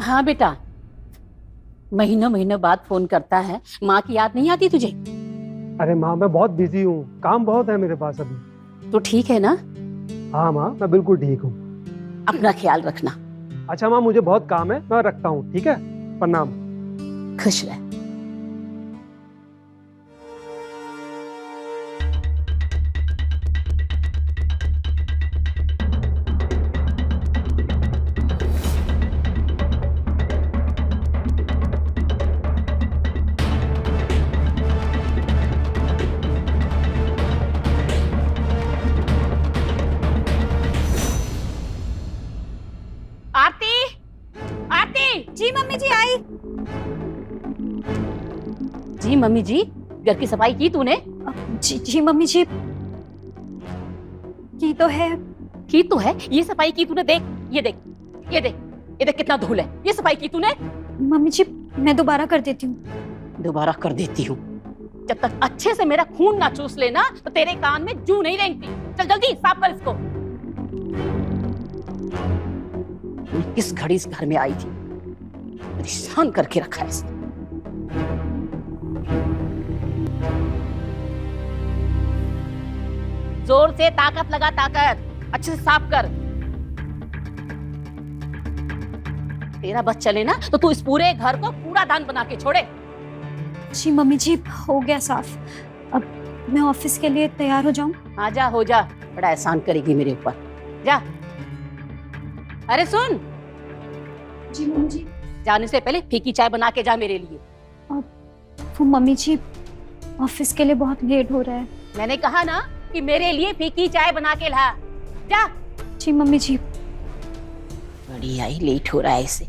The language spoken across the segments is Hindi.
हाँ बेटा, महीनों महीनों बाद फोन करता है। माँ की याद नहीं आती तुझे? अरे माँ, मैं बहुत बिजी हूँ, काम बहुत है मेरे पास अभी। तो ठीक है ना? हाँ माँ, मैं बिल्कुल ठीक हूँ। अपना ख्याल रखना। अच्छा माँ, मुझे बहुत काम है, मैं रखता हूँ, ठीक है? प्रणाम। खुश रह। आरती, आरती। जी मम्मी जी आई। जी मम्मी जी, घर की सफाई की तूने? जी मम्मी जी की तो है। की तो है। ये सफाई की तूने? देख, ये देख, ये देख, ये देख कितना धूल है। ये सफाई की तूने? मम्मी जी मैं दोबारा कर देती हूँ। दोबारा कर देती हूँ? जब तक अच्छे से मेरा खून ना चूस लेना तो तेरे कान में जू नहीं रेंगती। चल जल्दी साफ कर इसको। मैं किस घड़ी इस घर में आई थी, परेशान करके रखा है इसने। जोर से ताकत लगा, ताकत। अच्छे से साफ कर। तेरा बस चले ना तो तू इस पूरे घर को कूड़ादान बना के छोड़े। जी मम्मी जी हो गया साफ। अब मैं ऑफिस के लिए तैयार हो जाऊं? हाँ जा, हो जा। बड़ा एहसान करेगी मेरे ऊपर। जा। अरे सुन, जी मम्मी जी। जाने से पहले फीकी चाय बना के जा मेरे लिए। वो मम्मी जी ऑफिस के लिए बहुत लेट हो रहा है। मैंने कहा ना कि मेरे लिए फीकी चाय बना के ला। जा। जी मम्मी जी। बड़ी आई, लेट हो रहा है इसे।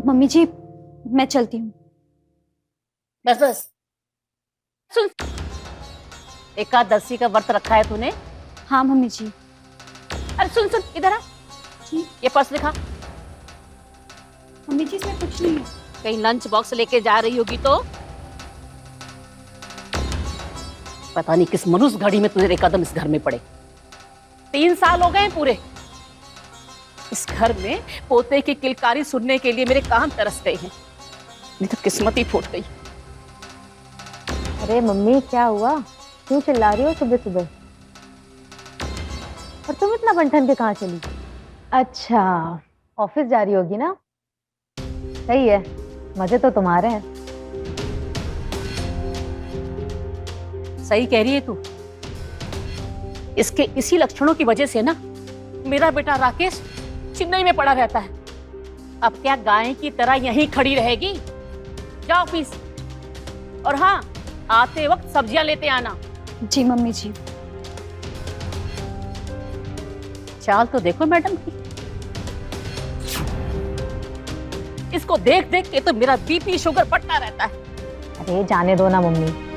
मम्मी जी मैं चलती हूँ। बस बस सुन, एकादशी का व्रत रखा है तूने? हाँ मम्मी जी। अरे सुन सुन, इधर आ। जी ये पर्स दिखा। मम्मी जी इसमें कुछ नहीं है। कहीं लंच बॉक्स लेके जा रही होगी तो? पता नहीं किस मनुष्य घड़ी में तेरे कदम इस घर में पड़े। 3 साल हो गए पूरे इस घर में पोते की किलकारी सुनने के लिए मेरे कान तरस गए हैं। नहीं तो किस्मत ही फूट गई। अरे मम्मी क्या हुआ, क्यों चिल्ला रही हो सुबह सुबह? और तुम इतना बंठन के कहाँ चली? अच्छा ऑफिस जा रही होगी ना? सही है, मजे तो तुम्हारे हैं। सही कह रही है तू। इसके इसी लक्षणों की वजह से ना मेरा बेटा राकेश चेन्नई में पड़ा रहता है। अब क्या गाय की तरह यहीं खड़ी रहेगी? जा ऑफिस, और हाँ, आते वक्त सब्जियां लेते आना। जी मम्मी जी। चाल तो देखो मैडम की। इसको देख देख के तो मेरा बीपी शुगर बढ़ता रहता है। अरे जाने दो ना मम्मी।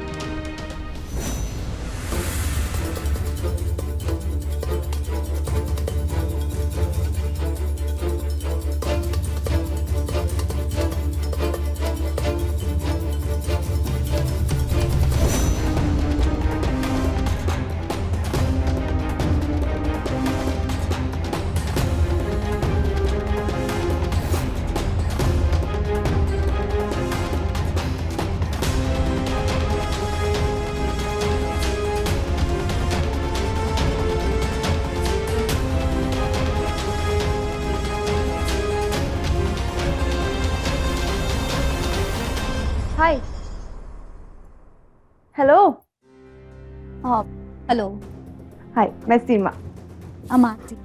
हाय। हेलो। हेलो। हाय, मैं सीमा। अमाती।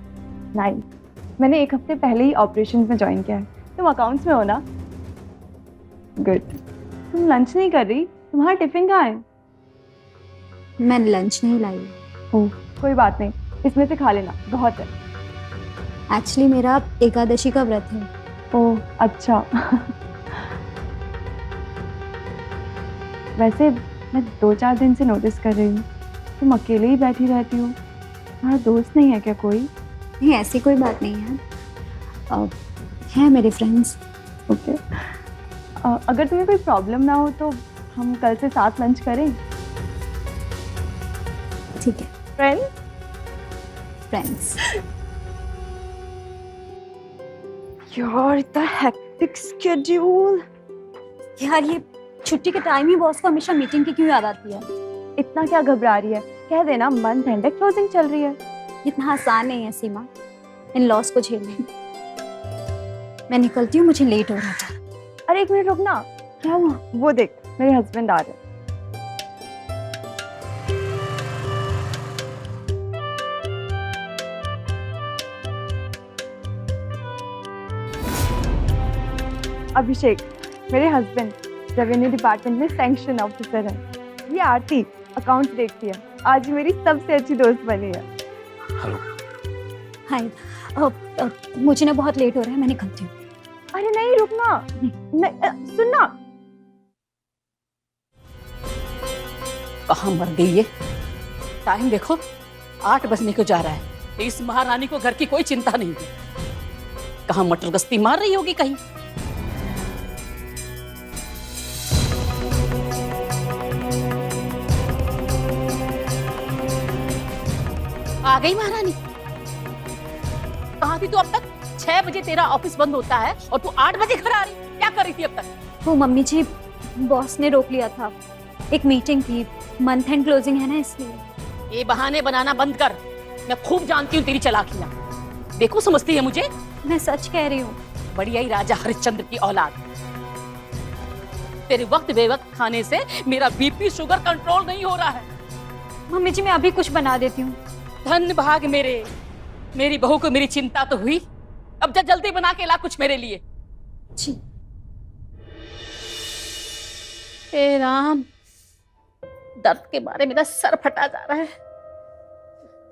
नाइस। मैंने 1 हफ्ते पहले ही ऑपरेशन में ज्वाइन किया है। तुम अकाउंट्स में हो ना? गुड। तुम लंच नहीं कर रही? तुम्हारा टिफिन कहाँ है? मैं लंच नहीं लाई। ओह कोई बात नहीं, इसमें से खा लेना, बहुत है। एक्चुअली मेरा एकादशी का व्रत है। ओह अच्छा। वैसे मैं 2-4 दिन से नोटिस कर रही हूँ तुम अकेले ही बैठी रहती हो। तुम्हारा दोस्त नहीं है क्या कोई? नहीं ऐसी कोई बात नहीं है। है मेरे फ्रेंड्स। ओके। अगर तुम्हें कोई प्रॉब्लम ना हो तो हम कल से साथ लंच करें। ठीक है। Friend friends. यार इतना हेक्टिक स्केड्यूल। यार ये छुट्टी के टाइम ही बॉस को हमेशा मीटिंग की क्यों याद आती है? इतना क्या घबरा रही है? कह देना मंथ एंड क्लोजिंग चल रही है। इतना आसान नहीं है सीमा इन लॉस को झेलना। मैं निकलती हूँ, मुझे लेट हो रहा था। अरे एक मिनट रुकना। क्या हुआ? वो देख मेरे हस्बैंड आ रहे हैं। अभिषेक मेरे हस्बैंड रेवेन्यू डिपार्टमेंट में सैंक्शन ऑफिसर है। ये आरती अकाउंट्स देखती है। आज मेरी सबसे अच्छी दोस्त बनी है। हेलो। हाय, मुझे ना बहुत लेट हो रहा है, मैं निकलती हूँ। अरे नहीं रुकना। सुनना। कहाँ मर गई ये? टाइम देखो 8 बजने को जा रहा है। इस महारानी को घर की कोई चिंता नहीं है। कहाँ मटर गश्ती मार रही होगी कहीं। आ गई महारानी। कहाँ थी तू अब तक? 6 बजे तेरा ऑफिस बंद होता है और तू 8 बजे घर आ रही। क्या कर रही थी अब तक? वो मम्मी जी, बॉस ने रोक लिया था। एक मीटिंग थी, मंथ एंड क्लोजिंग है ना, इसलिए। ये बहाने बनाना बंद कर। मैं खूब जानती हूँ तेरी चालाकियां। देखो समझती है मुझे। मैं सच कह रही हूँ। बढ़िया ही राजा हरिश्चंद्र की औलाद। तेरे वक्त बेवक्त खाने से मेरा बीपी शुगर कंट्रोल नहीं हो रहा है। मम्मी जी मैं अभी कुछ बना देती हूँ। धन भाग मेरी बहू को मेरी चिंता तो हुई। अब जा जल्दी बना के ला कुछ मेरे लिए। जी। हे राम, दर्द के मारे मेरा सर फटा जा रहा है।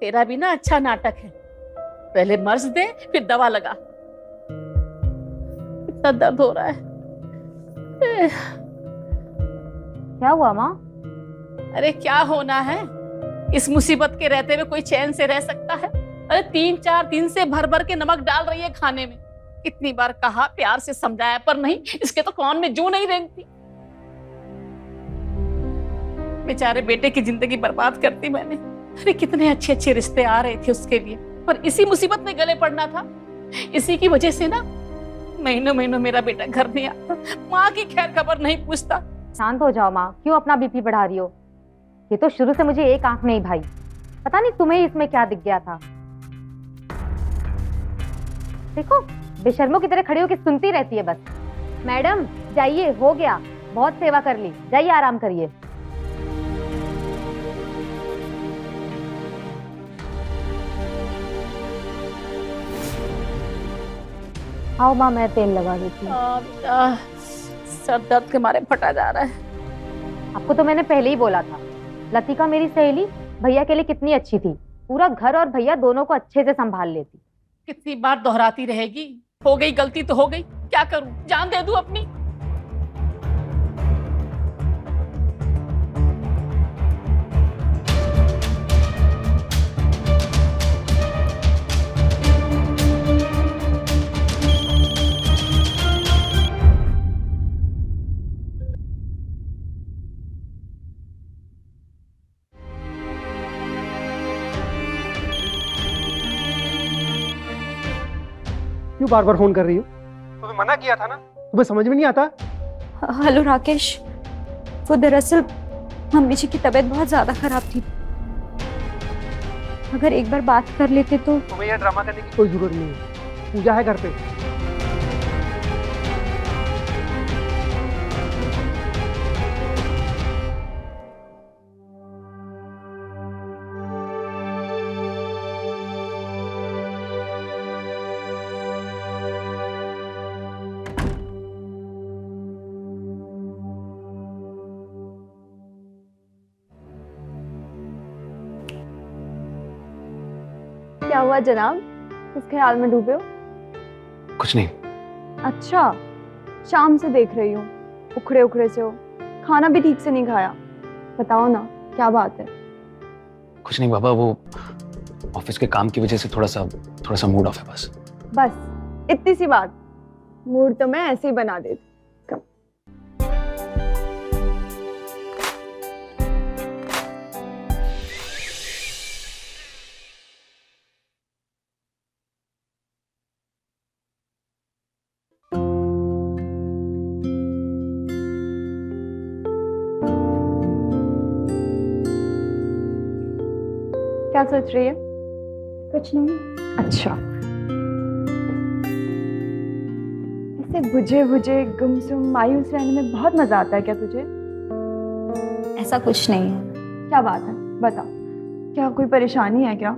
तेरा भी ना अच्छा नाटक है। पहले मर्ज दे फिर दवा लगा। इतना दर्द हो रहा है। क्या हुआ माँ? अरे क्या होना है? इस मुसीबत के रहते हुए कोई चैन से रह सकता है? अरे 3-4 दिन से भर भर के नमक डाल रही है खाने में। कितनी बार कहा, प्यार से समझाया, पर नहीं। इसके तो कान में जू नहीं रेंगती। बेचारे बेटे की जिंदगी बर्बाद करती मैंने। अरे कितने अच्छे अच्छे रिश्ते आ रहे थे उसके लिए, पर इसी मुसीबत में गले पड़ना था। इसी की वजह से ना महीनों महीनों मेरा बेटा घर नहीं आता। माँ की खैर खबर नहीं पूछता। शांत हो जाओ माँ, क्यों अपना बीपी बढ़ा रही हो? ये तो शुरू से मुझे एक आंख नहीं भाई। पता नहीं तुम्हें इसमें क्या दिख गया था। देखो बेशर्मों की तरह खड़ी होकर सुनती रहती है बस। मैडम जाइए, हो गया, बहुत सेवा कर ली, जाइए आराम करिए। आओ माँ, मैं तेल लगा देती हूँ। सर दर्द के मारे फटा जा रहा है। आपको तो मैंने पहले ही बोला था, लतिका मेरी सहेली भैया के लिए कितनी अच्छी थी। पूरा घर और भैया दोनों को अच्छे से संभाल लेती। कितनी बार दोहराती रहेगी? हो गई गलती तो हो गई, क्या करूं? जान दे दूं अपनी? क्यों बार बार फोन कर रही हो? तुम्हें मना किया था ना, तुम्हें समझ में नहीं आता? हेलो राकेश, वो दरअसल मम्मी जी की तबीयत बहुत ज्यादा खराब थी। अगर एक बार बात कर लेते तो। तुम्हें यह ड्रामा करने की कोई जरूरत नहीं है। पूजा है घर पे। क्या हुआ जनाब? किस ख्याल में डूबे हो? कुछ नहीं। अच्छा, शाम से देख रही हूँ उखड़े उखड़े से हो। खाना भी ठीक से नहीं खाया। बताओ ना क्या बात है? कुछ नहीं बाबा, वो ऑफिस के काम की वजह से थोड़ा सा मूड ऑफ है बस। बस इतनी सी बात? मूड तो मैं ऐसे ही बना देती। क्या सोच रही है? कुछ नहीं। अच्छा, ऐसे बुझे बुझे गुमसुम मायूस रहने में बहुत मजा आता है क्या तुझे? ऐसा कुछ नहीं है। क्या बात है, बता, क्या कोई परेशानी है क्या?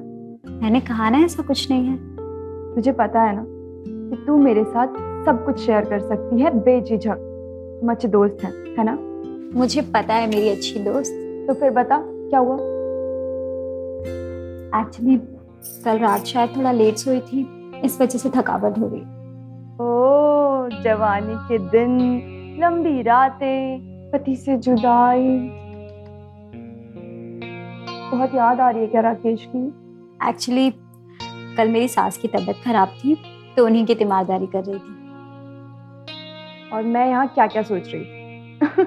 मैंने कहा ना ऐसा कुछ नहीं है। तुझे पता है ना कि तू मेरे साथ सब कुछ शेयर कर सकती है बेझिझक। हम अच्छे दोस्त हैं, है ना? मुझे पता है मेरी अच्छी दोस्त। तो फिर बता, क्या हुआ? एक्चुअली कल रात शायद थोड़ा लेट सोई थी, इस वजह से थकावट हो गई। ओ, जवानी के दिन, लंबी रातें, पति से जुदाई। बहुत याद आ रही है क्या राकेश की? एक्चुअली कल मेरी सास की तबीयत खराब थी, तो उन्हीं की तीमारदारी कर रही थी। और मैं यहाँ क्या क्या सोच रही थी।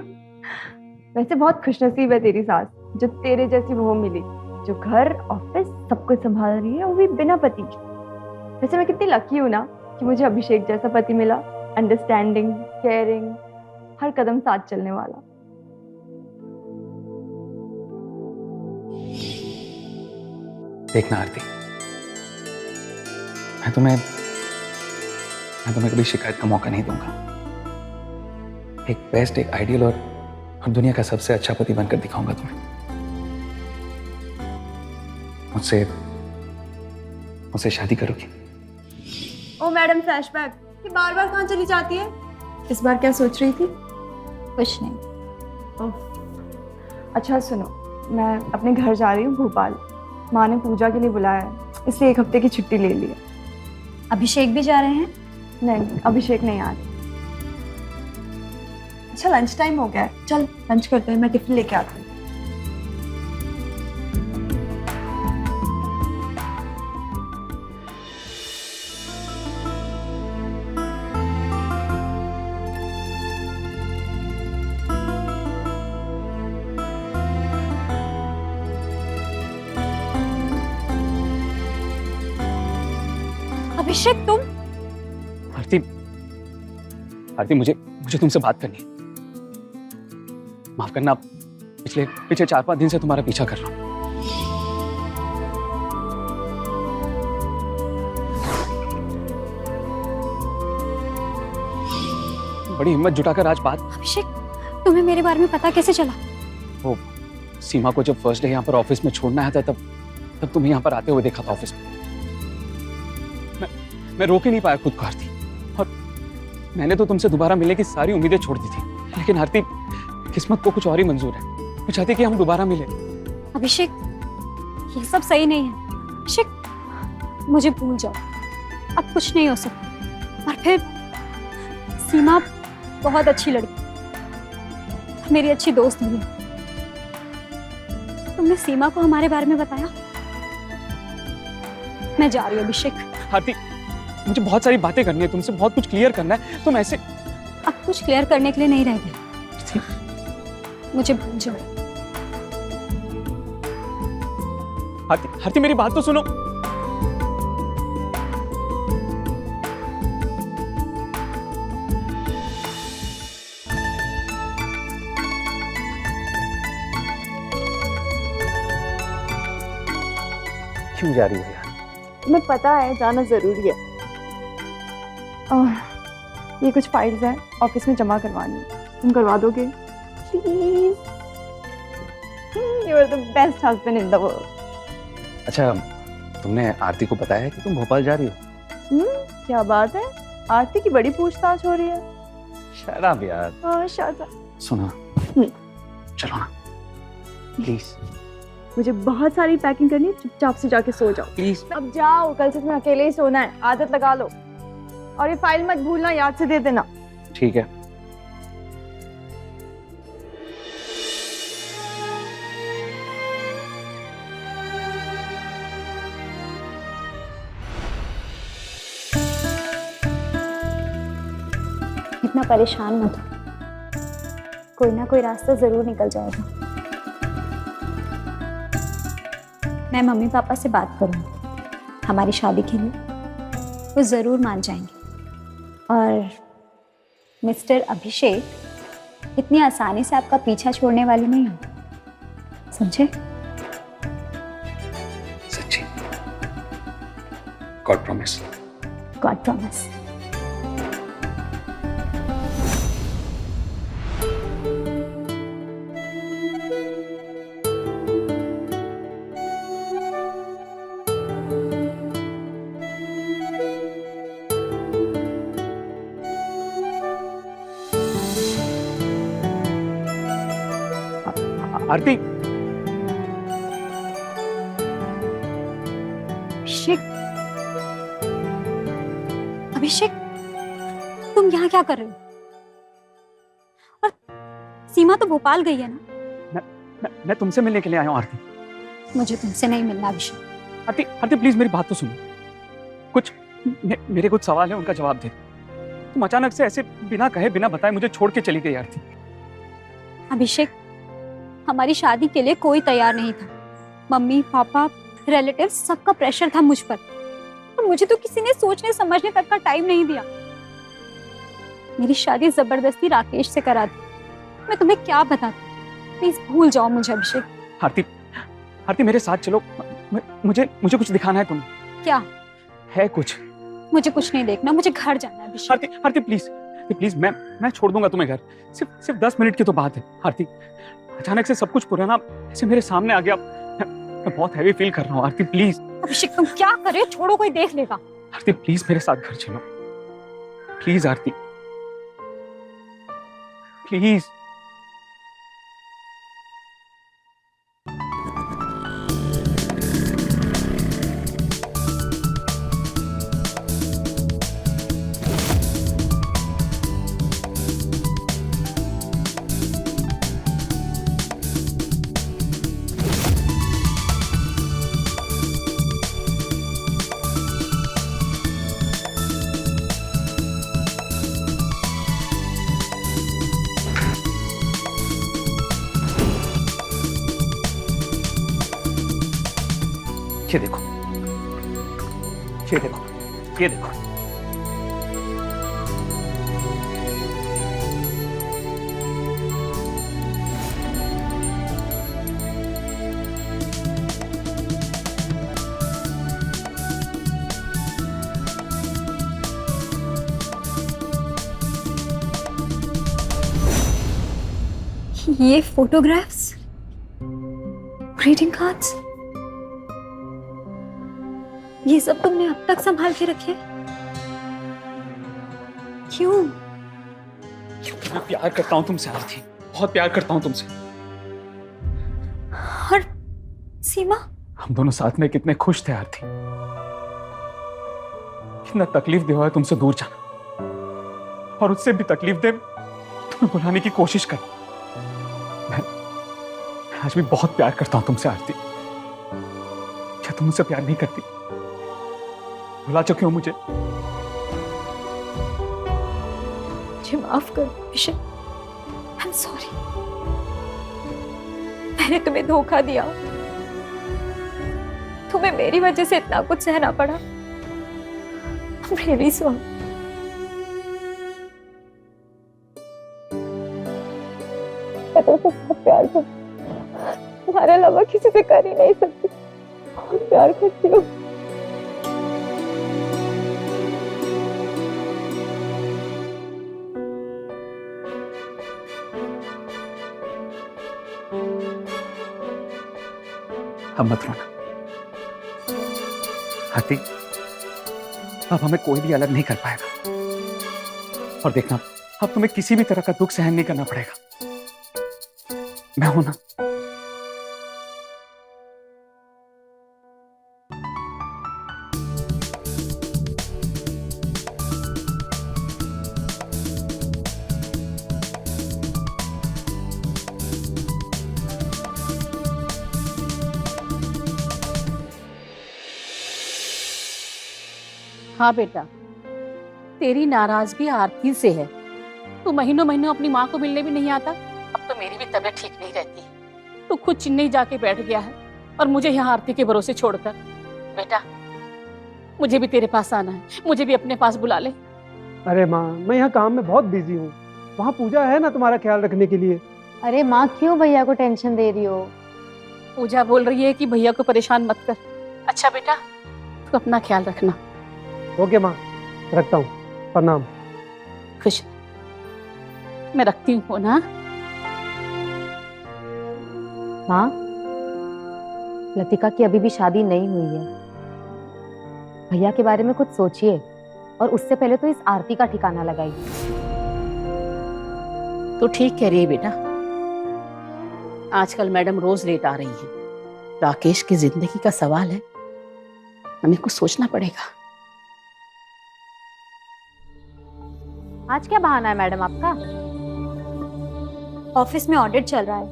वैसे बहुत खुशनसीब है तेरी सास, जो तेरे जैसी बहू मिली, जो घर ऑफिस सब कुछ संभाल रही है, वो भी बिना पति के। वैसे मैं कितनी लकी हूँ ना कि मुझे अभिषेक जैसा पति मिला, अंडरस्टैंडिंग, केयरिंग, हर कदम साथ चलने वाला। देखना आरती, मैं तुम्हें कभी शिकायत का मौका नहीं दूंगा। एक बेस्ट, एक आइडियल और दुनिया का सबसे अच्छा पति बनकर दिखाऊंगा तुम्हें। मुझसे शादी करोगी? ओ मैडम, फ्लैशबैक, ये बार बार कहाँ चली जाती है? इस बार क्या सोच रही थी? कुछ नहीं। अच्छा सुनो, मैं अपने घर जा रही हूँ भोपाल। माँ ने पूजा के लिए बुलाया है, इसलिए एक हफ्ते की छुट्टी ले ली है। अभिषेक भी जा रहे हैं? नहीं, अभिषेक नहीं आ रहे। अच्छा, लंच टाइम हो गया है, चल लंच करते हैं, मैं टिफिन लेके आती हूँ। अभिषेक, तुम? आरती, मुझे तुमसे बात करनी है। माफ करना, पिछले 4-5 दिन से तुम्हारा पीछा कर रहा हूं। बड़ी हिम्मत जुटाकर आज बात। अभिषेक, तुम्हें मेरे बारे में पता कैसे चला? वो सीमा को जब फर्स्ट डे यहाँ पर ऑफिस में छोड़ना आया था, तब तुम्हें यहाँ पर आते हुए देखा था ऑफिस में। मैं रोक ही नहीं पाया खुद को आरती, और मैंने तो तुमसे दोबारा मिलने की सारी उम्मीदें छोड़ दी थी। लेकिन आरती, किस्मत को कुछ और ही मंजूर है। वो चाहती कि हम दोबारा मिले। अभिषेक, ये सब सही नहीं है। अभिषेक, मुझे भूल जाओ, अब कुछ नहीं हो सकता। और फिर सीमा बहुत अच्छी लड़की, मेरी अच्छी दोस्त भी है। तुमने सीमा को हमारे बारे में बताया? मैं जा रही हूँ अभिषेक। आरती, मुझे बहुत सारी बातें करनी है तुमसे, बहुत कुछ क्लियर करना है। तुम ऐसे अब कुछ क्लियर करने के लिए नहीं रह गया, मुझे भूल जाओ। आरती, मेरी बात तो सुनो। क्यों जा रही हो यार? तुम्हें पता है जाना जरूरी है। ये कुछ फाइल्स हैं, ऑफिस में जमा करवानी है, तुम करवा दोगे please? You are the best husband in the world. अच्छा, तुमने आरती को बताया है कि तुम भोपाल जा रही हो? क्या बात है, आरती की बड़ी पूछताछ हो रही है। शराब यार। Shut up. सुनो, चलो ना प्लीज। मुझे बहुत सारी पैकिंग करनी है, चुपचाप से जाके सो जाओ प्लीज। अब जाओ, कल से तुम्हें अकेले ही सोना है, आदत लगा लो। और ये फाइल मत भूलना, याद से दे देना। ठीक है। इतना परेशान मत हो, कोई ना कोई रास्ता जरूर निकल जाएगा। मैं मम्मी पापा से बात करूंगी हमारी शादी के लिए, वो जरूर मान जाएंगे। और मिस्टर अभिषेक इतनी आसानी से आपका पीछा छोड़ने वाली नहीं हूं, समझे? God promise. God promise. Aarti, Abhishek, Abhishek, तुम यहाँ क्या कर रहे हो? और सीमा तो भोपाल गई है ना? मैं तुमसे मिलने के लिए आया हूँ आरती। मुझे तुमसे नहीं मिलना अभिषेक। आरती, आरती प्लीज मेरी बात तो सुनो। कुछ मेरे कुछ सवाल है, उनका जवाब दे। तुम अचानक से ऐसे बिना कहे बिना बताए मुझे छोड़ के चली गई आरती। अभिषेक, हमारी शादी के लिए कोई तैयार नहीं था। मम्मी पापा रिलेटिव्स सबका प्रेशर था मुझ पर, और मुझे तो किसी ने सोचने समझने तक का टाइम नहीं दिया। मेरी शादी जबरदस्ती राकेश से करा दी। मैं तुम्हें क्या बताती, प्लीज भूल जाओ मुझे अभिषेक। आरती, आरती मेरे साथ चलो। मुझे कुछ दिखाना है तुम्हें। क्या है कुछ? मुझे कुछ नहीं देखना, मुझे घर जाना है अभिषेक। आरती, आरती प्लीज प्लीज, मैं छोड़ दूंगा तुम्हें घर। सिर्फ 10 मिनट की तो बात है आरती। अचानक से सब कुछ पुराना ऐसे मेरे सामने आ गया। मैं बहुत हैवी फील कर रहा हूँ आरती प्लीज। अभिषेक तुम क्या कर रहे हो? छोड़ो, कोई देख लेगा। आरती प्लीज मेरे साथ घर चलो प्लीज आरती, प्लीज। ये देखो, ये देखो, ये देखो। ये फोटोग्राफ्स, ग्रीटिंग कार्ड्स, ये सब तुमने अब तक संभाल के रखे? क्यों? मैं प्यार करता हूँ तुमसे आरती, बहुत प्यार करता हूँ तुमसे। और सीमा? हम दोनों साथ में कितने खुश थे आरती। कितना तकलीफ दे हुआ है तुमसे दूर जाना, और उससे भी तकलीफ दे तुम्हें बुलाने की कोशिश कर। मैं आज भी बहुत प्यार करता हूँ तुमसे आरती। क्या तुम मुझसे प्यार नहीं करती? भुला चुके हो मुझे? मुझे माफ कर अभिषेक, आई एम सॉरी। मैंने तुम्हें धोखा दिया, तुम्हें मेरी वजह से इतना कुछ सहना पड़ा। I'm really sorry। मैं तुमसे बहुत प्यार करती हूँ, तुम्हारे अलावा किसी से कर ही नहीं सकती। बहुत प्यार करती हूँ। अब मत रोना आरती, अब हमें कोई भी अलग नहीं कर पाएगा। और देखना, अब तुम्हें किसी भी तरह का दुख सहन नहीं करना पड़ेगा। मैं हूं ना। हाँ बेटा, तेरी नाराजगी आरती से है। तू महीनों महीनों अपनी माँ को मिलने भी नहीं आता। अब तो मेरी भी तबीयत ठीक नहीं रहती। तू खुद चेन्नई जाके बैठ गया है और मुझे यहाँ आरती के भरोसे छोड़कर। बेटा, मुझे भी तेरे पास आना है, मुझे भी अपने पास बुला ले। अरे माँ, मैं यहाँ काम में बहुत बिजी हूँ। वहाँ पूजा है ना तुम्हारा ख्याल रखने के लिए। अरे माँ, क्यों भैया को टेंशन दे रही हो? पूजा बोल रही है कि भैया को परेशान मत कर। अच्छा बेटा, तू अपना ख्याल रखना। ओके माँ, रखता हूँ। प्रणाम। खुश, मैं रखती हूँ ना। माँ, लतिका की अभी भी शादी नहीं हुई है। भैया के बारे में कुछ सोचिए और उससे पहले तो इस आरती का ठिकाना लगाइए। तो ठीक कह रही है बेटा, आजकल मैडम रोज लेट आ रही है। राकेश की जिंदगी का सवाल है, हमें कुछ सोचना पड़ेगा। आज क्या बहाना है मैडम आपका? ऑफिस में ऑडिट चल रहा है,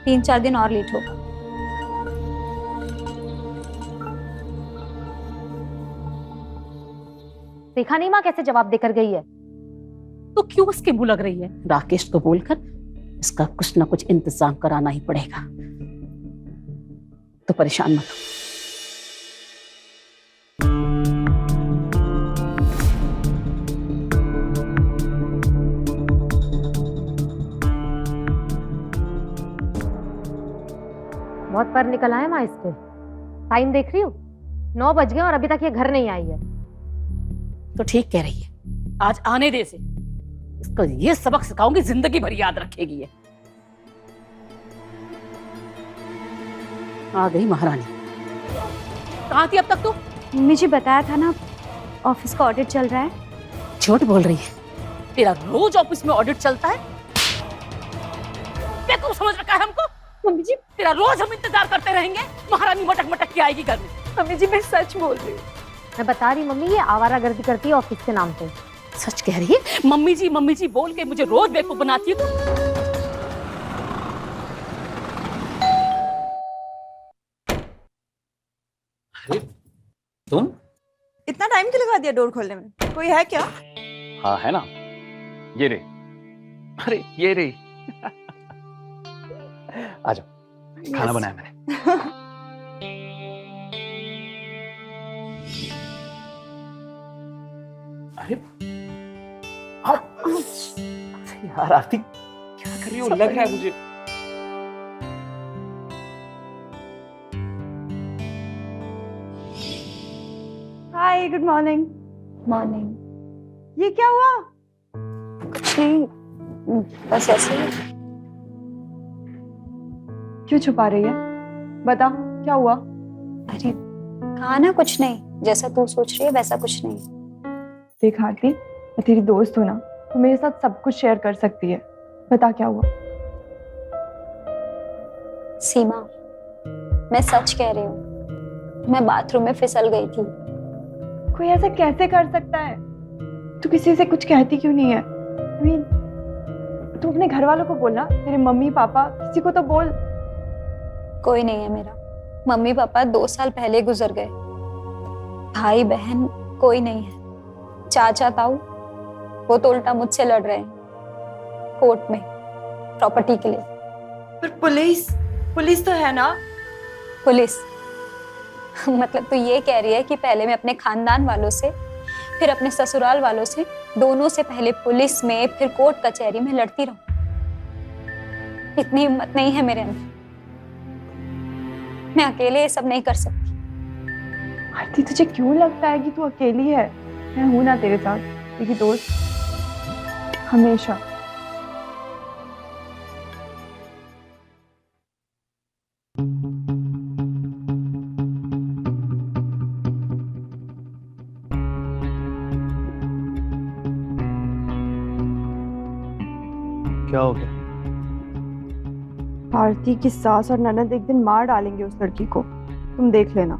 3-4 दिन और लेट होगा। देखा नहीं माँ कैसे जवाब देकर गई है? तो क्यों उसके मुंह लग रही है? राकेश को बोलकर इसका कुछ ना कुछ इंतजाम कराना ही पड़ेगा। तो परेशान मत हो। बहुत पर निकल आए माँ इसके। टाइम देख रही हूँ, 9 बज गए और अभी तक ये घर नहीं आई है। तो ठीक कह रही है, आज आने दे से। इसको ये सबक सिखाऊंगी, जिंदगी भर याद रखेगी ये। आ गई महारानी। कहाँ थी अब तक तू? मम्मी जी बताया था ना, ऑफिस का ऑडिट चल रहा है। झूठ बोल रही है। तेरा रोज ऑफिस में ऑडिट चलता है। बेवकूफ समझ रखा है हमको। मम्मी जी, तेरा रोज हम इंतजार करते रहेंगे। महारानी मटक मटक के आएगी घर में। मम्मी जी मैं सच बोल रही हूँ। मैं बता रही मम्मी, ये आवारागर्दी करती है ऑफिस के नाम पे। सच कह रही है? मम्मी जी बोल के मुझे रोज बेवकूफ बनाती है। अरे तुम? इतना टाइम क्यों लगा दिया डोर खोलने में? कोई है क्या? हाँ है ना, ये रे। अरे ये रे। आ जाओ, खाना बनाया मैंने। अरे यार आरती, क्या कर रही हो? लग रहा है मुझे। हाय, गुड मॉर्निंग। मॉर्निंग। ये क्या हुआ? कुछ नहीं, बस ऐसे ही। क्यों छुपा रही है? बता, क्या हुआ? अरे कहा ना कुछ नहीं, जैसा तू सोच रही है वैसा कुछ नहीं। देख आरती, मैं तेरी दोस्त हूँ ना, तो मेरे साथ सब कुछ शेयर कर सकती है। बता क्या हुआ? सीमा, मैं सच कह रही हूँ, मैं बाथरूम में फिसल गई थी। कोई ऐसा कैसे कर सकता है? तू किसी से कुछ कहती क्यों नहीं है? तू अपने घर वालों को बोलना, तेरे मम्मी पापा, किसी को तो बोल। कोई नहीं है मेरा। मम्मी पापा 2 साल पहले गुजर गए। भाई बहन कोई नहीं है। चाचा ताऊ, वो तो उल्टा मुझसे लड़ रहे हैं कोर्ट में प्रॉपर्टी के लिए। पर पुलिस तो है ना? पुलिस? मतलब तू ये कह रही है कि पहले मैं अपने खानदान वालों से, फिर अपने ससुराल वालों से, दोनों से पहले पुलिस में, फिर कोर्ट कचहरी में लड़ती रहूं? इतनी हिम्मत नहीं है मेरे अंदर। मैं अकेले ये सब नहीं कर सकती। आरती, तुझे क्यों लगता है कि तू अकेली है? मैं हूं ना तेरे साथ, तेरी दोस्त, हमेशा। क्या हो गया? आरती की सास और ननद एक दिन मार डालेंगे उस लड़की को, तुम देख लेना।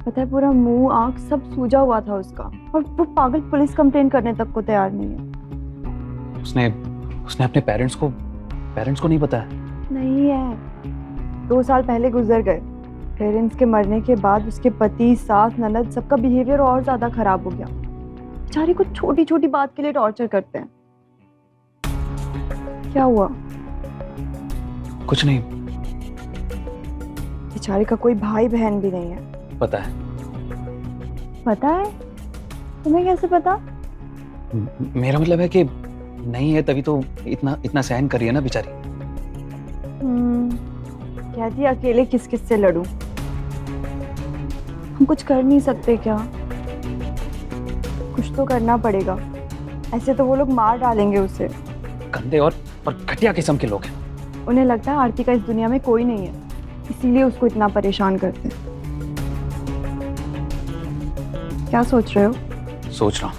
पता है, पूरा मुंह आंख सब सूजा हुआ था उसका, और वो पागल पुलिस कंप्लेन करने तक को तैयार नहीं है। उसने अपने पेरेंट्स को नहीं बताया? नहीं है, 2 साल पहले गुजर गए। पेरेंट्स के मरने के बाद उसके पति, सास, ननद, सबका बिहेवियर और ज्यादा खराब हो गया। बेचारी को छोटी छोटी बात के लिए टॉर्चर करते हैं। क्या हुआ? कुछ नहीं। बेचारी का कोई भाई बहन भी नहीं है। पता है। पता है? तुम्हें कैसे पता? मेरा मतलब है कि नहीं है, तभी तो इतना सहन कर रही है ना बेचारी। कहती अकेले किस किस से लड़ूं? हम कुछ कर नहीं सकते क्या? कुछ तो करना पड़ेगा, ऐसे तो वो लोग मार डालेंगे उसे। गंदे और घटिया किस्म के लोग हैं। उन्हें लगता है आरती का इस दुनिया में कोई नहीं है, इसीलिए उसको इतना परेशान करते हैं। क्या सोच रहे हो? सोच रहा हूँ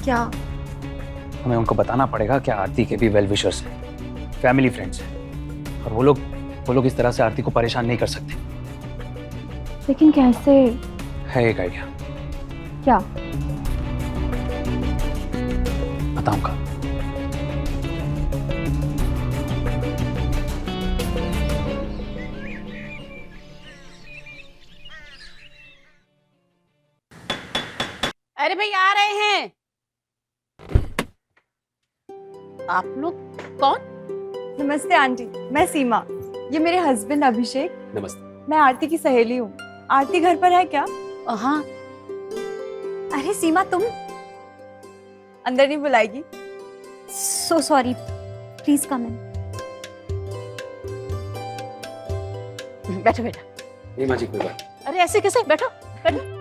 क्या? हमें उनको बताना पड़ेगा कि आरती के भी वेल विशर्स हैं, फैमिली फ्रेंड्स हैं, और वो लोग इस तरह से आरती को परेशान नहीं कर सकते। लेकिन कैसे? है एक आइडिया। क्या? बताऊंगा। अरे भाई आ रहे हैं। आप लोग कौन? नमस्ते आंटी, मैं सीमा, ये मेरे हस्बैंड अभिषेक। नमस्ते। मैं आरती की सहेली हूँ। आरती घर पर है क्या? हाँ। अरे सीमा, तुम अंदर नहीं बुलाएगी? सो सॉरी, प्लीज कम इन। बैठो बेटा। नहीं माँ जी, कोई बात। अरे ऐसे कैसे? बैठो बैठो।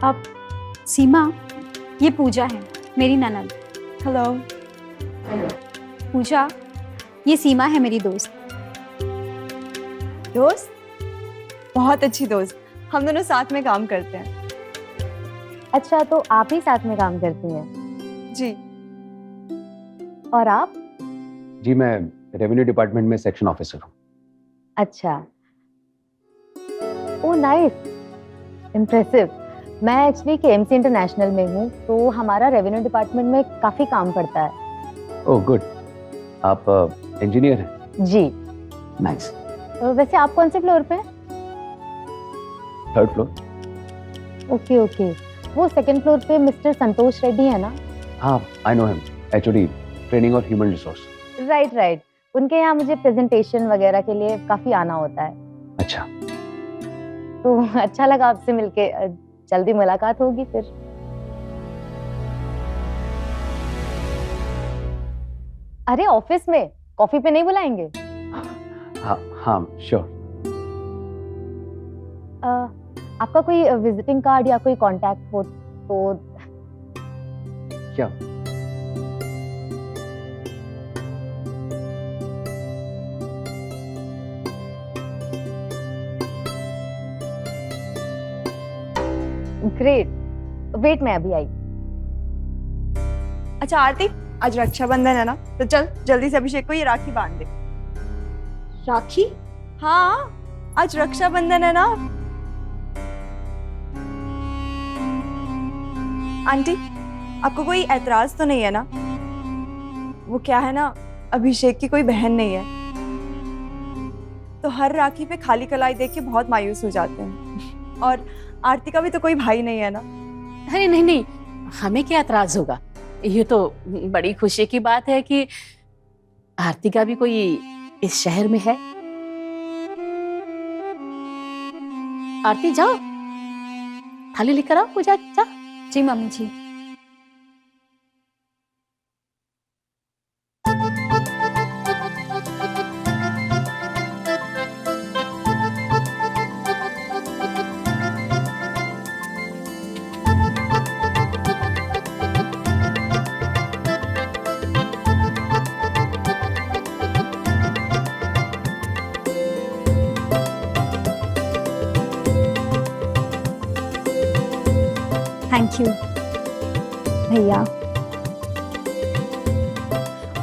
अब सीमा, ये पूजा है, मेरी ननद। हेलो। पूजा, ये सीमा है, मेरी दोस्त। दोस्त? बहुत अच्छी दोस्त, हम दोनों साथ में काम करते हैं। अच्छा, तो आप ही साथ में काम करती हैं? जी। और आप? जी, मैं रेवेन्यू डिपार्टमेंट में सेक्शन ऑफिसर हूँ। अच्छा, ओ नाइस, इम्प्रेसिव। मैं एक्चुअली केएमसी इंटरनेशनल में हूँ, तो हमारा रेवेन्यू डिपार्टमेंट में काफी काम पड़ता है। ओह गुड, आप इंजीनियर हैं? जी। नाइस। वैसे आप कौन से फ्लोर पे हैं? 3rd floor. ओके ओके, वो 2nd फ्लोर पे मिस्टर संतोष रेड्डी है ना? हाँ, I know him, HOD training और ह्यूमन रिसोर्स। राइट राइट, उनके यहाँ मुझे प्रेजेंटेशन वगैरह के लिए काफी आना होता है। अच्छा। तो अच्छा लगा आपसे मिलके, जल्दी मुलाकात होगी फिर। अरे ऑफिस में कॉफी पे नहीं बुलाएंगे? हाँ हाँ, श्योर। आपका कोई विजिटिंग कार्ड या कोई कांटेक्ट हो तो? क्या? ग्रेट, वेट मैं अभी आई। अच्छा आरती, आज रक्षाबंधन है ना, तो चल जल्दी से अभिषेक को ये राखी बांध दे। राखी? हाँ, आज रक्षाबंधन है ना। आंटी, आपको कोई ऐतराज तो नहीं है ना? वो क्या है ना, अभिषेक की कोई बहन नहीं है, तो हर राखी पे खाली कलाई देख के बहुत मायूस हो जाते हैं। और आरती का भी तो कोई भाई नहीं है ना। अरे नहीं नहीं, हमें क्या एतराज होगा? ये तो बड़ी खुशी की बात है कि आरती का भी कोई इस शहर में है। आरती जाओ, थाली लेकर आओ, पूजा जा। जी मम्मी जी। थैंक यू भैया।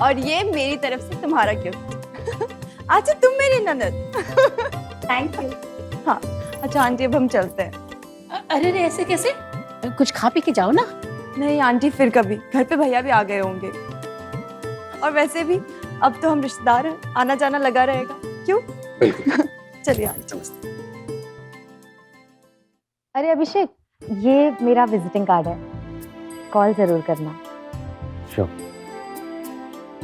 और ये मेरी तरफ से तुम्हारा गिफ्ट। अच्छा तुम मेरी ननद। Thank you. हाँ, अच्छा आंटी अब हम चलते हैं। अरे रे, ऐसे कैसे? कुछ खा पी के जाओ ना। नहीं आंटी, फिर कभी। घर पे भैया भी आ गए होंगे, और वैसे भी अब तो हम रिश्तेदार हैं, आना जाना लगा रहेगा, क्यों? बिल्कुल। चलिए आंटी। अरे अभिषेक, ये मेरा विजिटिंग कार्ड है, कॉल जरूर करना। श्योर।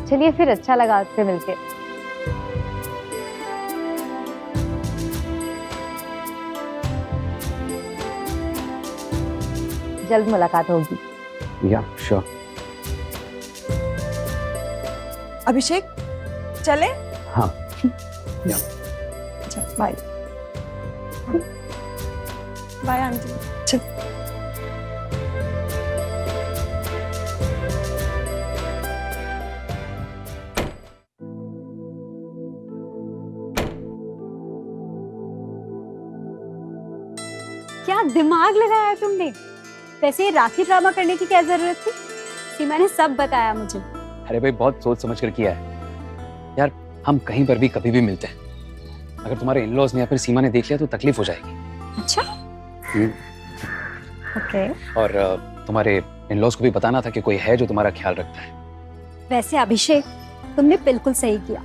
चलिए फिर, अच्छा लगा आपसे मिलके। जल्द मुलाकात होगी। या श्योर। अभिषेक चले? हाँ। अच्छा बाय। Bye aunty. क्या दिमाग लगाया तुमने? वैसे ये राखी ड्रामा करने की क्या जरूरत थी? सीमा ने सब बताया मुझे। अरे भाई बहुत सोच समझ कर किया है यार। हम कहीं पर भी कभी भी मिलते हैं, अगर तुम्हारे इन-लॉज ने या फिर सीमा ने देख लिया तो तकलीफ हो जाएगी। अच्छा ओके। और तुम्हारे इन-लॉज को भी बताना था कि कोई है जो तुम्हारा ख्याल रखता है। वैसे अभिषेक तुमने बिल्कुल सही किया।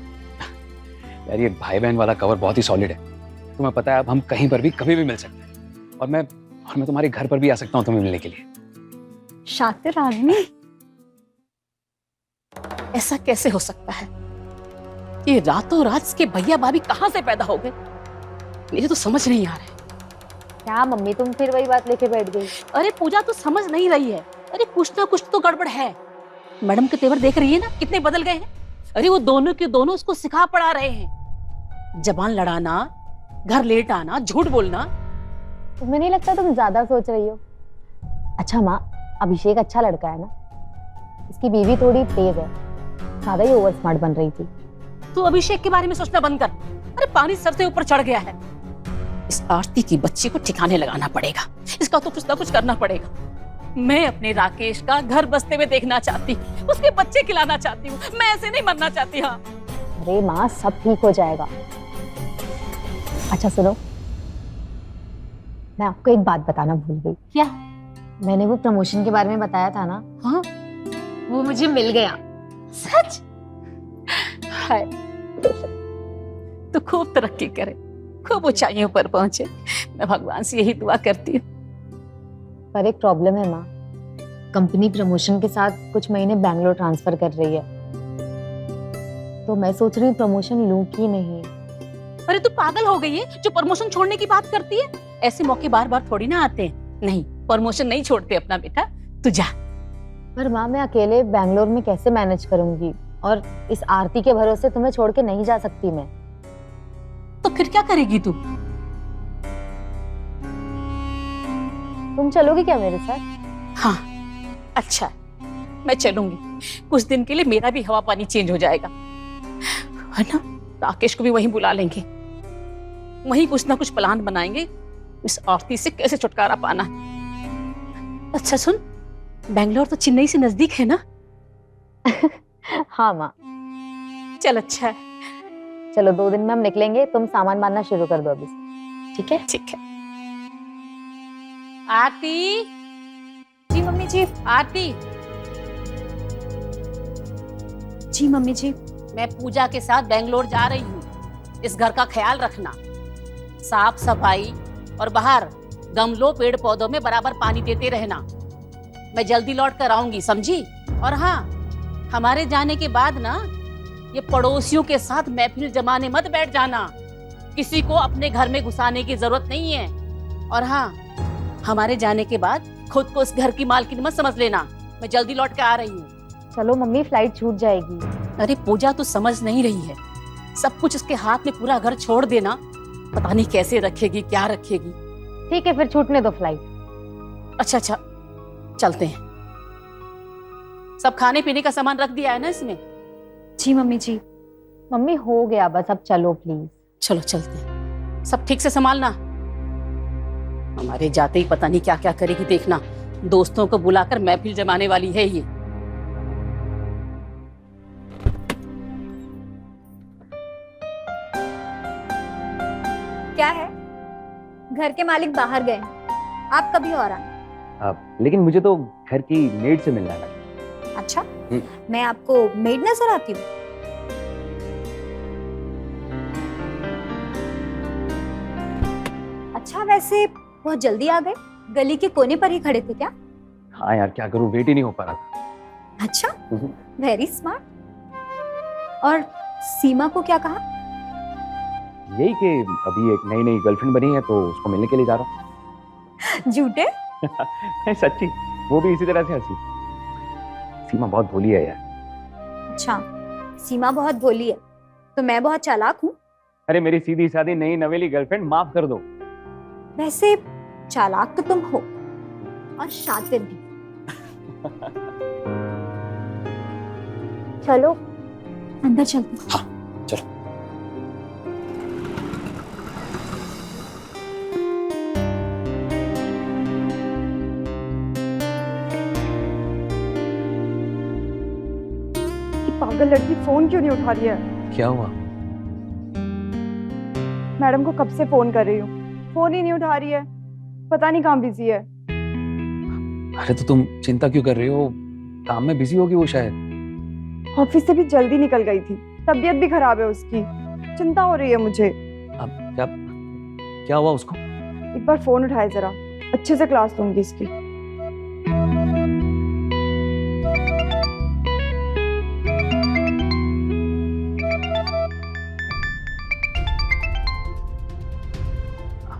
यार ये भाई बहन वाला कवर बहुत ही सॉलिड है। तुम्हें पता है अब हम कहीं पर भी कभी भी मिल सकते हैं, और मैं तुम्हारे घर पर भी आ सकता हूँ तुम्हें मिलने के लिए। शातिर आदमी। ऐसा कैसे हो सकता है? ये रातों रात इसके भैया भाभी कहाँ से पैदा हो गए? मुझे तो समझ नहीं आ रहा है। क्या मम्मी तुम फिर वही बात लेके बैठ गई? अरे पूजा तो समझ नहीं रही है। अरे कुछ ना कुछ तो गड़बड़ है। मैडम के तेवर देख रही है ना, कितने बदल गए हैं। अरे वो दोनों के दोनों उसको सिखा पढ़ा रहे हैं। जबान लड़ाना, घर लेट आना, झूठ बोलना। तुम्हें नहीं लगता तुम ज्यादा सोच रही हो? अच्छा माँ, अभिषेक अच्छा लड़का है ना? इसकी बीवी थोड़ी तेज है, ज्यादा ही ओवर स्मार्ट बन रही थी। तू अभिषेक के बारे में सोचना बंद कर। अरे पानी सर से ऊपर चढ़ गया है। इस आरती की बच्ची को ठिकाने लगाना पड़ेगा। इसका तो कुछ ना कुछ करना पड़ेगा। मैं अपने राकेश का घर बसते हुए देखना चाहती, उसके बच्चे खिलाना चाहती हूँ। मैं ऐसे नहीं मरना चाहती। हाँ अरे माँ, सब ठीक हो जाएगा। अच्छा सुनो, मैं आपको एक बात बताना भूल गई। क्या? मैंने वो प्रमोशन के बारे में बताया था ना, हाँ वो मुझे मिल गया। सच? हाय, तो खूब तरक्की करे, खूब ऊंचाइयों पर पहुंचे। मैं भगवान से यही दुआ करती हूँ। पर एक प्रॉब्लम है माँ, कंपनी प्रमोशन के साथ कुछ महीने बैंगलोर ट्रांसफर कर रही है, तो मैं सोच रही हूँ प्रमोशन लूं कि नहीं। अरे तू पागल हो गई है जो प्रमोशन छोड़ने की बात करती है? ऐसे मौके बार बार थोड़ी ना आते हैं। नहीं, प्रमोशन नहीं छोड़ते अपना बेटा, तू जा। पर माँ, मैं अकेले बैंगलोर में कैसे मैनेज करूंगी? और इस आरती के भरोसे तुम्हें छोड़ के नहीं जा सकती मैं। तो फिर क्या करेगी तू? तुम चलोगी क्या मेरे साथ? हाँ अच्छा, मैं चलूंगी। कुछ दिन के लिए मेरा भी हवा पानी चेंज हो जाएगा, है ना? राकेश को भी वहीं बुला लेंगे, वहीं कुछ ना कुछ प्लान बनाएंगे इस आरती से कैसे छुटकारा पाना। अच्छा सुन, बेंगलोर तो चेन्नई से नजदीक है ना? हाँ माँ। चल अच्छा है। चलो 2 दिन में हम निकलेंगे, तुम सामान बांधना शुरू कर दो अभी से। ठीक है? ठीक है। आरती। जी मम्मी जी। आरती। जी मम्मी जी। मैं पूजा के साथ बेंगलोर जा रही हूँ। इस घर का ख्याल रखना, साफ सफाई और बाहर गमलों पेड़ पौधों में बराबर पानी देते रहना। मैं जल्दी लौट कर आऊंगी, समझी? और हाँ, हमारे जाने के बाद ना ये पड़ोसियों के साथ महफिल जमाने मत बैठ जाना। किसी को अपने घर में घुसाने की जरूरत नहीं है। और हाँ, हमारे जाने के बाद खुद को इस घर की मालकिन मत समझ लेना। मैं जल्दी लौट के आ रही हूँ। चलो मम्मी, फ्लाइट छूट जाएगी। अरे पूजा तो समझ नहीं रही है। सब कुछ उसके हाथ में, पूरा घर छोड़ देना। पता नहीं कैसे रखेगी, क्या रखेगी। ठीक है, फिर छूटने दो फ्लाइट। अच्छा अच्छा, चलते हैं। सब खाने पीने का सामान रख दिया है ना इसमें? जी मम्मी जी। मम्मी हो गया बस, अब चलो प्लीज। चलो चलते हैं। सब ठीक से संभालना। हमारे जाते ही पता नहीं क्या क्या करेगी, देखना। दोस्तों को बुलाकर महफिल जमाने वाली है ये। क्या है? घर के मालिक बाहर गए, आप कभी और आए। लेकिन मुझे तो घर की मेड से मिलना है। अच्छा, मैं आपको मेड नजर आती हूँ? अच्छा, वैसे बहुत जल्दी आ गए। गली के कोने पर ही खड़े थे क्या? हाँ यार, क्या करूं, वेट ही नहीं हो पा रहा था। अच्छा, वेरी स्मार्ट। और सीमा को क्या कहा? यही कि अभी एक नई गर्लफ्रेंड बनी है तो उसको मिलने के लिए जा रहा हूँ। झूठे? नहीं सच्ची, वो भी इसी तरह से हंसी। सीमा बहुत भोली है यार। अच्छा, सीमा बहुत भोली है तो मैं बहुत चालाक हूँ? अरे मेरी सीधी सादी नई नवेली गर्लफ्रेंड, माफ कर दो। वैसे चालाक तो तुम हो और शातिर भी। चलो अंदर चलते हैं। हाँ चलो। ये पागल लड़की फोन क्यों नहीं उठा रही है? क्या हुआ? मैडम को कब से फोन कर रही हूँ, फोन ही नहीं उठा रही है। पता नहीं कहाँ बिजी है। अरे तो तुम चिंता क्यों कर रही हो? काम में बिजी होगी वो शायद। ऑफिस से भी जल्दी निकल गई थी, तबीयत भी खराब है उसकी, चिंता हो रही है मुझे। अब क्या क्या हुआ उसको? एक बार फोन उठाए जरा, अच्छे से क्लास लूंगी इसकी।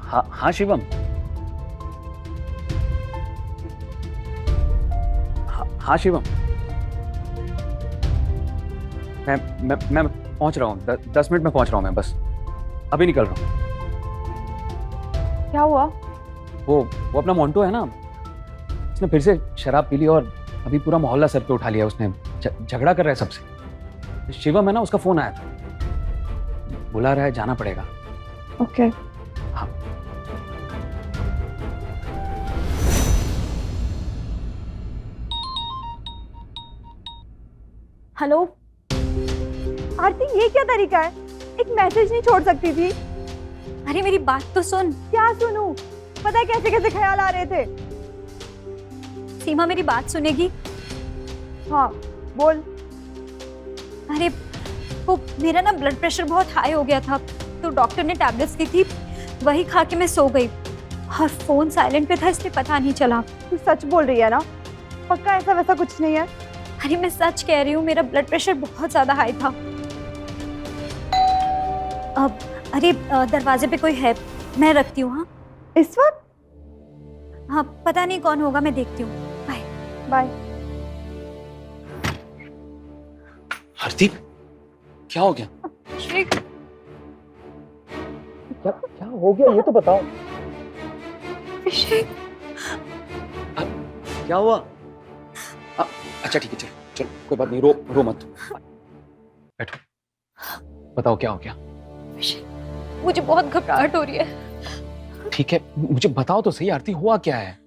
हाँ हाँ शिवम। हाँ शिवम, मैं पहुंच रहा हूँ। 10 मिनट में पहुंच रहा हूँ मैं, बस अभी निकल रहा हूँ। क्या हुआ? वो अपना मोंटो है ना, उसने फिर से शराब पी ली और अभी पूरा मोहल्ला सर पे उठा लिया उसने। झगड़ा कर रहा है सबसे। शिवम है ना, उसका फोन आया था, बुला रहा है, जाना पड़ेगा। ओके। हाँ। हेलो आरती, ये क्या तरीका है? एक मैसेज नहीं छोड़ सकती थी? अरे मेरी बात तो सुन। क्या सुनूं? पता है कैसे कैसे ख्याल आ रहे थे। सीमा मेरी बात सुनेगी? हाँ बोल। अरे वो मेरा ना ब्लड प्रेशर बहुत हाई हो गया था, तो डॉक्टर ने टैबलेट्स दी थी, वही खा के मैं सो गई और फोन साइलेंट पे था, इसलिए पता नहीं चला। तू सच बोल रही है ना? पक्का ऐसा वैसा कुछ नहीं है? अरे मैं सच कह रही हूँ, मेरा ब्लड प्रेशर बहुत ज्यादा हाई था। अब अरे दरवाजे पे कोई है, मैं रखती हूँ। हाँ इस वक्त? हाँ पता नहीं कौन होगा, मैं देखती हूँ। Bye bye. आरती क्या हो गया? क्या हो गया ये तो बताओ। अभिषेक क्या हुआ? अच्छा ठीक है, चलो चलो, कोई बात नहीं, रो मत, बैठो, बताओ क्या हो गया? मुझे बहुत घबराहट हो रही है। ठीक है, मुझे बताओ तो सही आरती, हुआ क्या है?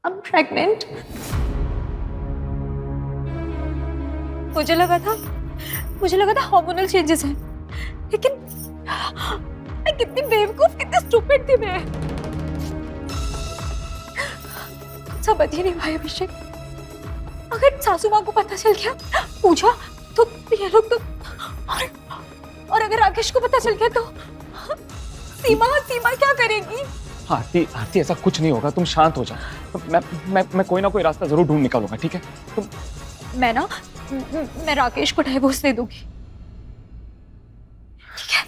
I'm pregnant। मुझे लगा था हार्मोनल चेंजेस हैं, लेकिन मैं कितनी बेवकूफ, कितनी स्टूपिड थी मैं। समझ ही नहीं भाई अभिषेक, अगर सासू माँ को पता चल गया, पूछा तो ये लोग तो, और अगर राकेश को पता चल गया तो सीमा क्या करेगी? आरती ऐसा कुछ नहीं होगा, तुम शांत हो जाओ। मैं कोई ना कोई रास्ता जरूर ढूंढ निकालूंगा, ठीक है? मैं राकेश को डिवोर्स दे दूंगी, ठीक है?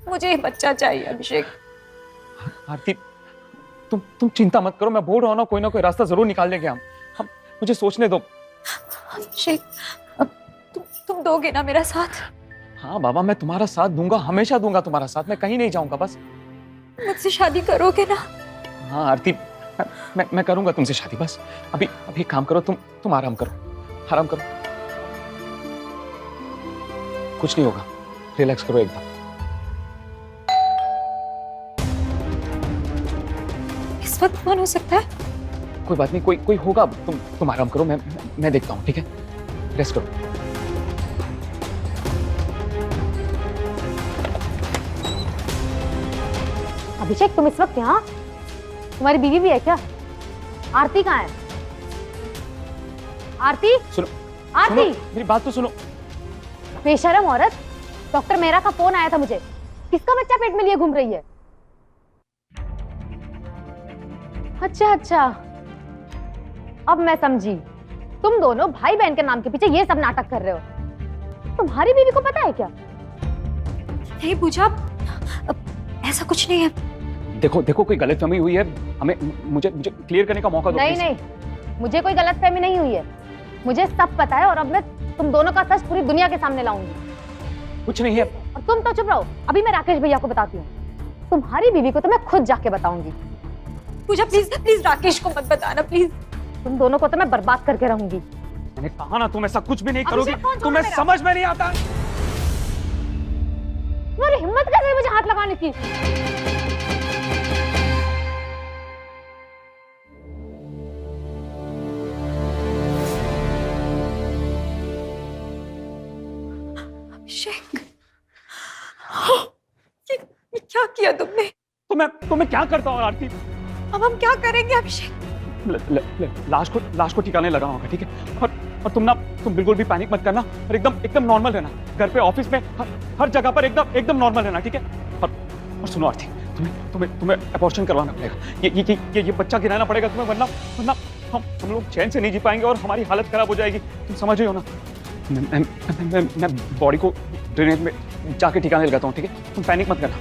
मुझे ये बच्चा चाहिए अभिषेक। आरती तुम चिंता मत करो, मैं बोल रहा हूँ ना, कोई रास्ता जरूर निकाल लेंगे हम। मुझे सोचने दो। अभिषेक अब तुम दोगे ना मेरा साथ? हाँ बाबा, मैं तुम्हारा साथ दूंगा, हमेशा दूंगा तुम्हारा साथ, मैं कहीं नहीं जाऊंगा। बस मुझसे शादी करोगे ना? हाँ आरती, मैं करूंगा तुमसे शादी। बस अभी काम करो, तुम आराम करो, आराम करो, कुछ नहीं होगा, रिलैक्स करो एकदम। इस वक्त कौन हो सकता है? कोई बात नहीं, कोई होगा, तुम आराम करो, मैं देखता हूँ, ठीक है? रेस्ट करो। अभिषेक तुम इस वक्त यहाँ? तुम्हारी बीवी भी है क्या? आरती कहाँ है? आरती, सुनो, आरती, मेरी बात तो सुनो। बेशरम औरत, डॉक्टर मेहरा का फोन आया था मुझे। किसका बच्चा पेट में लिए घूम रही है? अच्छा, अब मैं समझी, तुम दोनों भाई बहन के नाम के पीछे ये सब नाटक कर रहे हो। तुम्हारी बीवी को पता है क्या? नहीं पूछा, ऐसा कुछ नहीं है। देखो कोई गलतफहमी हुई है, मुझे क्लियर करने का मौका दो। नहीं, मुझे कोई गलतफहमी नहीं हुई है, मुझे सब पता है और अब मैं तुम दोनों का सच पूरी दुनिया के सामने लाऊंगी। कुछ नहीं है। और तुम तो चुप रहो, अभी मैं राकेश भैया को बताती हूँ। तुम्हारी बीवी को तो मैं खुद जाके बताऊंगी। पूजा प्लीज प्लीज राकेश को मत बताना प्लीज। तुम दोनों को तो मैं बर्बाद करके रहूंगी। मैंने कहा ना तुम ऐसा कुछ भी नहीं करोगी, अभिषेक, फोन छोड़ो तुम्हें मेरा। समझ में नहीं आता। तुम्हारी हिम्मत कैसे हुई मुझे हाथ लगाने की? अभिषेक, ये क्या किया तुमने? तुम्हें क्या करता हूँ आरती? अब हम क्या करेंगे अभिषेक? लाश को ठिकाने लगाना होगा, ठीक है? और तुम बिल्कुल भी पैनिक मत करना और एकदम नॉर्मल रहना। घर पे, ऑफिस में, हर जगह पर एकदम नॉर्मल रहना, ठीक है? और सुनो आरती, तुम्हें अबॉर्शन करवाना पड़ेगा। ये बच्चा गिराना पड़ेगा तुम्हें, वरना हम लोग चैन से नहीं जी पाएंगे और हमारी हालत खराब हो जाएगी। तुम समझ रही हो ना? मैं बॉडी को ड्रेनेज में जाके ठिकाने लगाता हूँ, ठीक है? तुम पैनिक मत करना।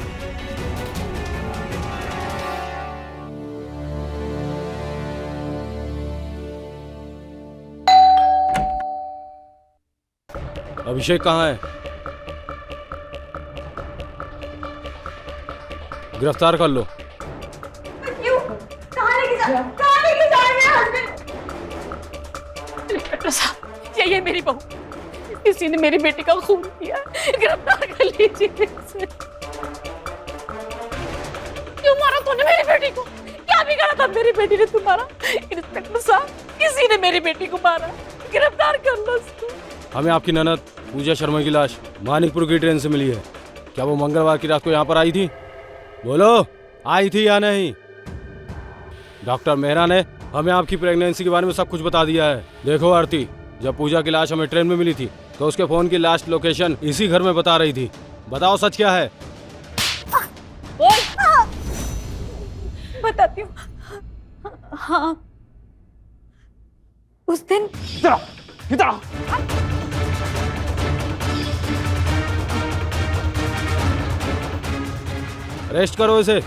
अभिषेक कहाँ है? गिरफ्तार कर लो। क्यों? कहाँ लेके जा रहे हैं हस्बैंड? इंस्पेक्टर साहब, ये मेरी बहू, किसी ने मेरी बेटी का खून किया, गिरफ्तार कर लीजिए इसे। क्यों मारा तूने मेरी बेटी को? क्या बिगाड़ा था मेरी बेटी ने तुम्हारा? इंस्पेक्टर साहब, किसी ने मेरी बेटी को मारा, गिरफ्तार कर लो उसको। हमें आपकी ननद पूजा शर्मा की लाश मानिकपुर की ट्रेन से मिली है। क्या वो मंगलवार की रात को यहाँ पर आई थी? बोलो, आई थी या नहीं? डॉक्टर मेहरा ने हमें आपकी प्रेगनेंसी के बारे में सब कुछ बता दिया है। देखो आरती, जब पूजा की लाश हमें ट्रेन में मिली थी तो उसके फोन की लास्ट लोकेशन इसी घर में बता रही थी। बताओ सच क्या है? बताती हूँ। हाँ, उस दिन इधर आओ। अरेस्ट करो इसे।